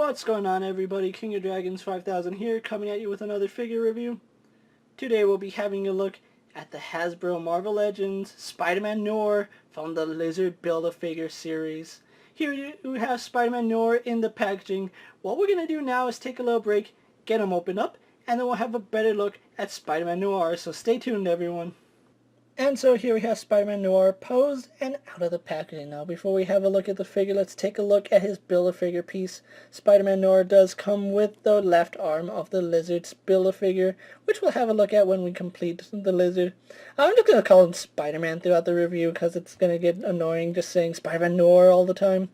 What's going on, everybody? KingofDragons 5000 here, coming at you with another figure review. Today we'll be having a look at the Hasbro Marvel Legends SpiderMan Noir from the Lizard Build-A-Figure series. Here you have SpiderMan Noir in the packaging. What we're going to do now is take a little break, get him opened up, and then we'll have a better look at SpiderMan Noir, so stay tuned, everyone. And so here we have SpiderMan Noir posed and out of the packaging. Now before we have a look at the figure, let's take a look at his Build-A-Figure piece. SpiderMan Noir does come with the left arm of the Lizard's Build-A-Figure, which we'll have a look at when we complete the Lizard. I'm just going to call him Spider-Man throughout the review because it's going to get annoying just saying SpiderMan Noir all the time.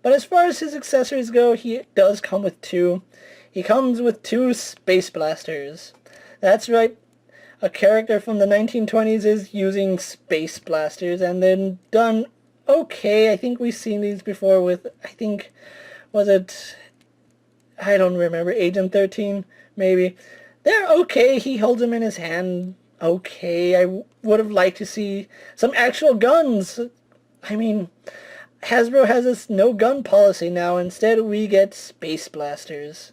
But as far as his accessories go, he does come with two. He comes with two Space Blasters. That's right. A character from the 1920s is using space blasters, and they're done okay. I think we've seen these before with, I don't remember, Agent 13, maybe. They're okay. He holds them in his hand okay. I would have liked to see some actual guns. I mean, Hasbro has this no-gun policy now. Instead, we get space blasters.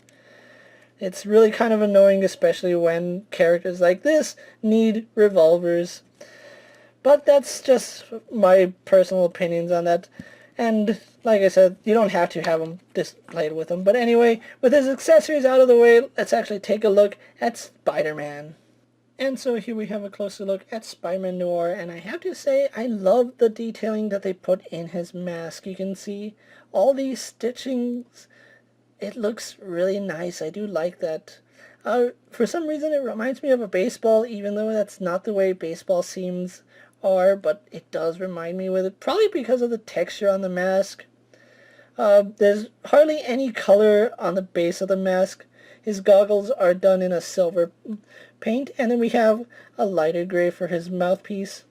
It's really kind of annoying, especially when characters like this need revolvers. But that's just my personal opinions on that. And like I said, you don't have to have them displayed with them. But anyway, with his accessories out of the way, let's actually take a look at Spider-Man. And so here we have a closer look at Spider-Man Noir, and I have to say I love the detailing that they put in his mask. You can see all these stitchings. It looks really nice. I do like that. For some reason it reminds me of a baseball, even though that's not the way baseball seams are, but it does remind me with it, probably because of the texture on the mask. There's hardly any color on the base of the mask. His goggles are done in a silver paint, and then we have a lighter gray for his mouthpiece.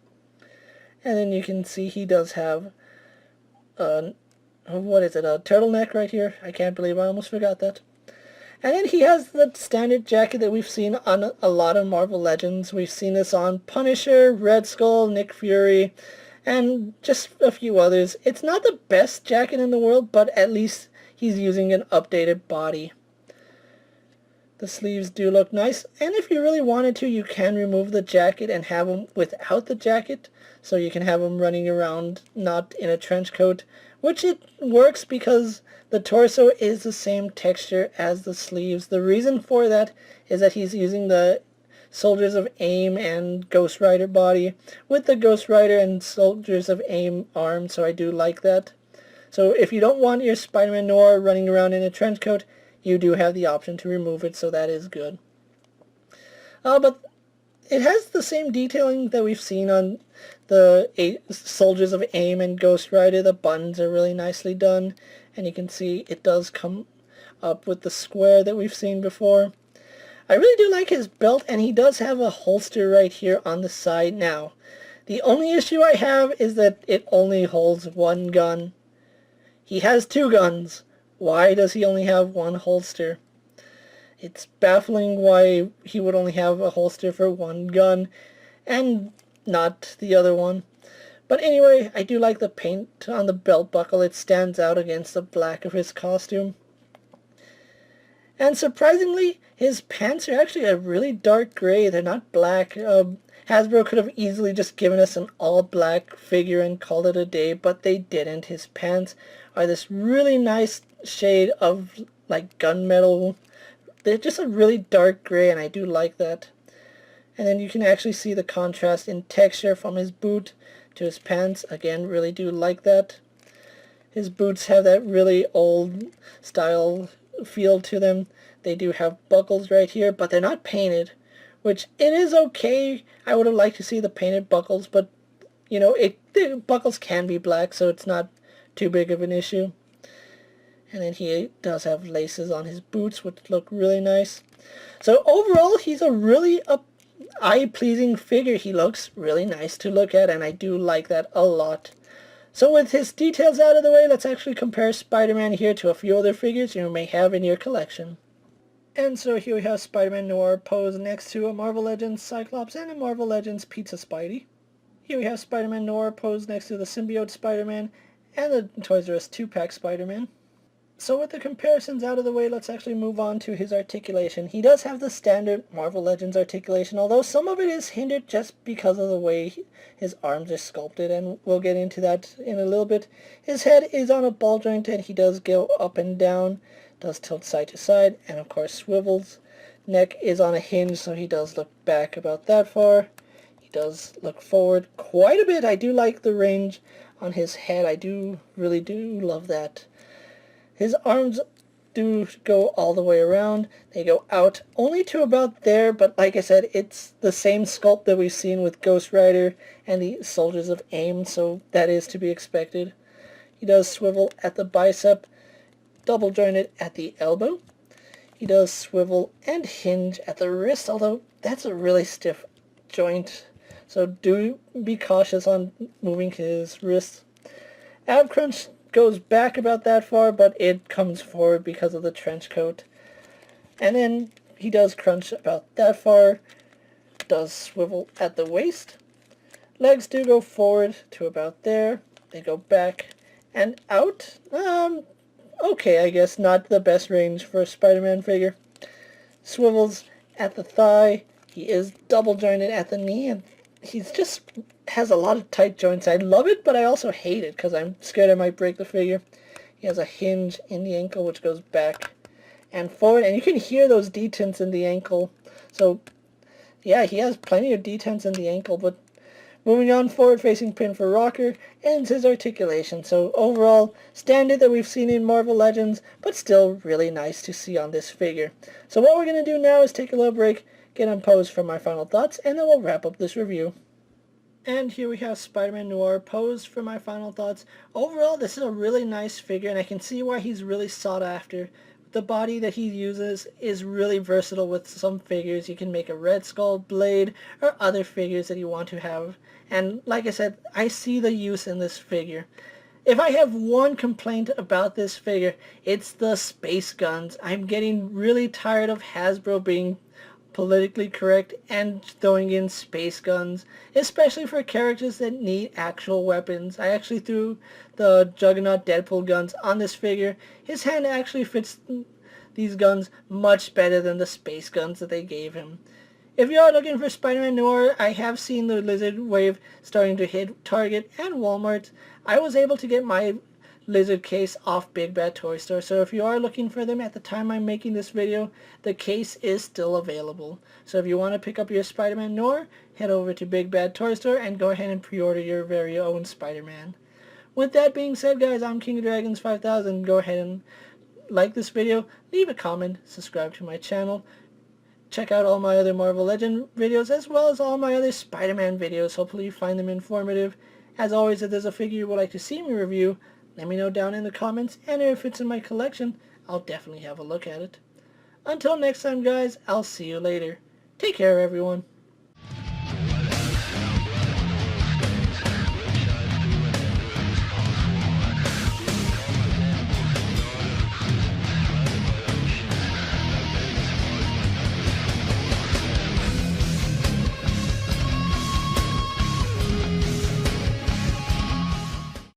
And then you can see he does have a turtleneck right here. I can't believe I almost forgot that. And then he has the standard jacket that we've seen on a lot of Marvel Legends. We've seen this on Punisher, Red Skull, Nick Fury, and just a few others. It's not the best jacket in the world, but at least he's using an updated body. The sleeves do look nice, and if you really wanted to, you can remove the jacket and have him without the jacket, so you can have him running around not in a trench coat, which it works because the torso is the same texture as the sleeves. The reason for that is that he's using the Soldiers of AIM and Ghost Rider body with the Ghost Rider and Soldiers of AIM arm, so I do like that. So if you don't want your Spider-Man Noir running around in a trench coat, you do have the option to remove it, so that is good. But it has the same detailing that we've seen on the Soldiers of AIM and Ghost Rider. The buttons are really nicely done, and you can see it does come up with the square that we've seen before. I really do like his belt, and he does have a holster right here on the side. Now, the only issue I have is that it only holds one gun. He has two guns. Why does he only have one holster? It's baffling why he would only have a holster for one gun and not the other one. But anyway, I do like the paint on the belt buckle. It stands out against the black of his costume. And surprisingly, his pants are actually a really dark gray. They're not black. Hasbro could have easily just given us an all-black figure and called it a day, but they didn't. His pants are this really nice shade of like gunmetal. They're just a really dark gray, and I do like that. And then you can actually see the contrast in texture from his boot to his pants. Again, really do like that. His boots have that really old style feel to them. They do have buckles right here, but they're not painted, which it is okay. I would have liked to see the painted buckles, but you know, the buckles can be black, so it's not too big of an issue. And then he does have laces on his boots, which look really nice. So overall, he's a really eye-pleasing figure. He looks really nice to look at, and I do like that a lot. So with his details out of the way, let's actually compare Spider-Man here to a few other figures you may have in your collection. And so here we have Spider-Man Noir posed next to a Marvel Legends Cyclops and a Marvel Legends Pizza Spidey. Here we have Spider-Man Noir posed next to the Symbiote Spider-Man and the Toys R Us 2-pack Spider-Man. So with the comparisons out of the way, let's actually move on to his articulation. He does have the standard Marvel Legends articulation, although some of it is hindered just because of the way his arms are sculpted, and we'll get into that in a little bit. His head is on a ball joint, and he does go up and down, does tilt side to side, and of course swivels. Neck is on a hinge, so he does look back about that far. He does look forward quite a bit. I do like the range on his head. I really do love that. His arms do go all the way around. They go out only to about there, but like I said, it's the same sculpt that we've seen with Ghost Rider and the Soldiers of AIM, so that is to be expected. He does swivel at the bicep, double jointed at the elbow. He does swivel and hinge at the wrist, although that's a really stiff joint, so do be cautious on moving his wrists. Ab crunch goes back about that far, but it comes forward because of the trench coat. And then he does crunch about that far, does swivel at the waist. Legs do go forward to about there. They go back and out. Okay, I guess not the best range for a Spider-Man figure. Swivels at the thigh. He is double jointed at the knee, and he's just has a lot of tight joints. I love it, but I also hate it because I'm scared I might break the figure. He has a hinge in the ankle which goes back and forward, and you can hear those detents in the ankle. So yeah, he has plenty of detents in the ankle, but moving on, forward facing pin for rocker ends his articulation. So overall, standard that we've seen in Marvel Legends, but still really nice to see on this figure. So what we're going to do now is take a little break, get on pose for my final thoughts, and then we'll wrap up this review. And here we have Spider-Man Noir posed for my final thoughts. Overall, this is a really nice figure, and I can see why he's really sought after. The body that he uses is really versatile with some figures. You can make a Red Skull, Blade, or other figures that you want to have. And like I said, I see the use in this figure. If I have one complaint about this figure, it's the space guns. I'm getting really tired of Hasbro being politically correct and throwing in space guns, especially for characters that need actual weapons. I actually threw the Juggernaut Deadpool guns on this figure. His hand actually fits these guns much better than the space guns that they gave him. If you are looking for Spider-Man Noir, I have seen the Lizard Wave starting to hit Target and Walmart. I was able to get my Lizard case off Big Bad Toy Store, so if you are looking for them at the time I'm making this video, the case is still available. So if you want to pick up your Spider-Man Noir, head over to Big Bad Toy Store and go ahead and pre-order your very own Spider-Man. With that being said, guys, I'm KingofDragons 5000. Go ahead and like this video, leave a comment, subscribe to my channel, check out all my other Marvel Legend videos as well as all my other Spider-Man videos. Hopefully you find them informative. As always, if there's a figure you would like to see me review, let me know down in the comments, and if it's in my collection, I'll definitely have a look at it. Until next time, guys, I'll see you later. Take care, everyone.